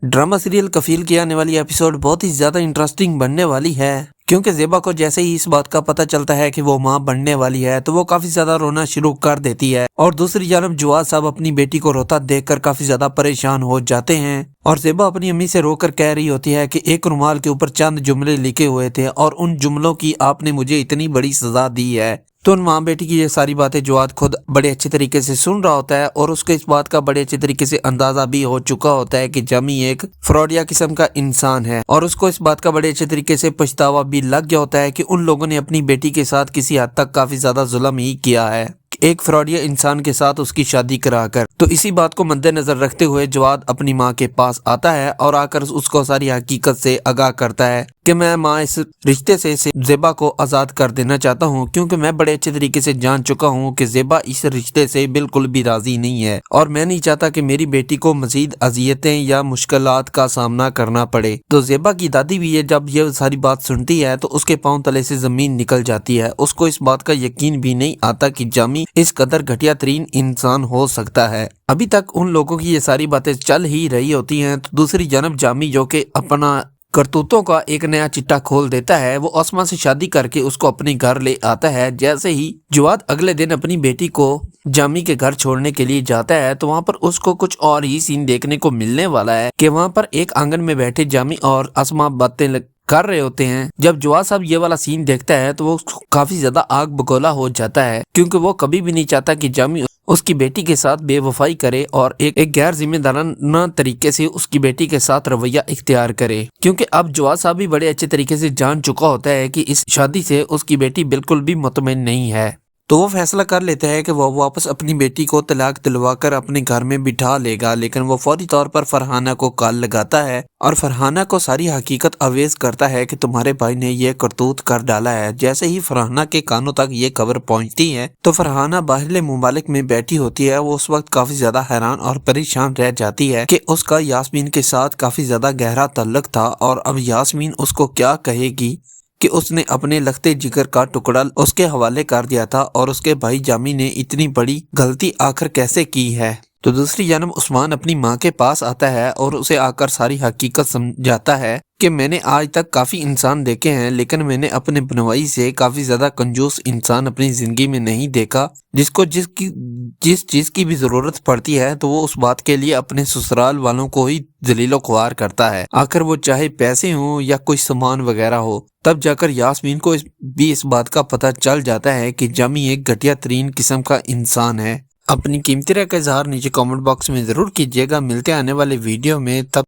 Drama serial कफील की आने वाली एपिसोड बहुत ही ज्यादा इंटरेस्टिंग बनने वाली है, क्योंकि ज़ेबा को जैसे ही इस बात का पता चलता है कि वो माँ बनने वाली है तो वो काफी ज्यादा रोना शुरू कर देती है। और दूसरी जानब जवाद साहब अपनी बेटी को रोता देखकर काफी ज्यादा परेशान हो जाते हैं और ज़ेबा अपनी अम्मी से रोकर कह रही होती है कि एक रुमाल के ऊपर चंद जुमले लिखे हुए थे और उन जुमलों की आपने मुझे इतनी बड़ी सजा दी है। तो उन माँ बेटी की ये सारी बातें जवाद खुद बड़े अच्छे तरीके से सुन रहा होता है और उसके इस बात का बड़े अच्छे तरीके से अंदाजा भी हो चुका होता है कि जामी एक फ्रॉडिया किस्म का इंसान है और उसको इस बात का बड़े अच्छे तरीके से पछतावा भी लग गया होता है कि उन लोगों ने अपनी बेटी के साथ किसी हद तक काफी ज्यादा जुल्म ही किया है, एक फ्रॉडिया इंसान के साथ उसकी शादी कराकर। तो इसी बात को मद्देनजर रखते हुए जवाद अपनी माँ के पास आता है और आकर उसको सारी हकीकत से आगाह करता है कि मैं माँ इस रिश्ते से ज़ेबा को आज़ाद कर देना चाहता हूँ, क्योंकि मैं बड़े अच्छे तरीके से जान चुका हूँ कि ज़ेबा इस रिश्ते से बिल्कुल भी राजी नहीं है और मैं नहीं चाहता कि मेरी बेटी को मजीद अजियतें या मुश्किलात का सामना करना पड़े। तो ज़ेबा की दादी भी है जब ये सारी बात सुनती है तो उसके पांव तले से जमीन निकल जाती है। उसको इस बात का यकीन भी नहीं आता कि जामी इस कदर घटिया तरीन इंसान हो सकता है। अभी तक उन लोगों की ये सारी बातें चल ही रही होती हैं तो दूसरी जानब जामी जो कि अपना करतूतों का एक नया चिट्टा खोल देता है, वो आसमा से शादी करके उसको अपने घर ले आता है। जैसे ही जवाद अगले दिन अपनी बेटी को जामी के घर छोड़ने के लिए जाता है तो वहाँ पर उसको कुछ और ही सीन देखने को मिलने वाला है कि वहाँ पर एक आंगन में बैठे जामी और आसमा बातें कर रहे होते हैं। जब जवाद साहब ये वाला सीन देखता है तो वो काफी ज्यादा आग बगोला हो जाता है, क्योंकि वो कभी भी नहीं चाहता कि जामी उसकी बेटी के साथ बेवफाई करे और एक गैर जिम्मेदाराना तरीके से उसकी बेटी के साथ रवैया इख्तियार करे, क्योंकि अब जवाद साहब भी बड़े अच्छे तरीके से जान चुका होता है कि इस शादी से उसकी बेटी बिल्कुल भी मुतमईन नहीं है। तो वो फैसला कर लेता है कि वो वापस अपनी बेटी को तलाक दिलवाकर अपने घर में बिठा लेगा, लेकिन वो फौरी तौर पर फरहाना को कॉल लगाता है और फरहाना को सारी हकीकत अवेज करता है कि तुम्हारे भाई ने ये करतूत कर डाला है। जैसे ही फरहाना के कानों तक ये खबर पहुंचती है तो फरहाना बाहरले मुमालिक में बैठी होती है। वो उस वक्त काफी ज्यादा हैरान और परेशान रह जाती है कि उसका यास्मीन के साथ काफी ज्यादा गहरा ताल्लुक था और अब यास्मीन उसको क्या कहेगी कि उसने अपने लखते जिगर का टुकड़ा उसके हवाले कर दिया था और उसके भाई जामी ने इतनी बड़ी गलती आखिर कैसे की है। तो दूसरी जानब उस्मान अपनी माँ के पास आता है और उसे आकर सारी हकीकत समझाता है कि मैंने आज तक काफी इंसान देखे हैं, लेकिन मैंने अपने बनवाई से काफी ज्यादा कंजूस इंसान अपनी जिंदगी में नहीं देखा, जिसको जिस चीज की भी जरूरत पड़ती है तो वो उस बात के लिए अपने ससुराल वालों को ही जलीलो ख्वार करता है, आखिर वो चाहे पैसे हों या कोई सामान वगैरह हो। तब जाकर यास्मीन को इस बात का पता चल जाता है कि जामी एक घटिया तरीन किस्म का इंसान है। अपनी कीमती राय का इजहार नीचे कमेंट बॉक्स में जरूर कीजिएगा। मिलते हैं आने वाले वीडियो में, तब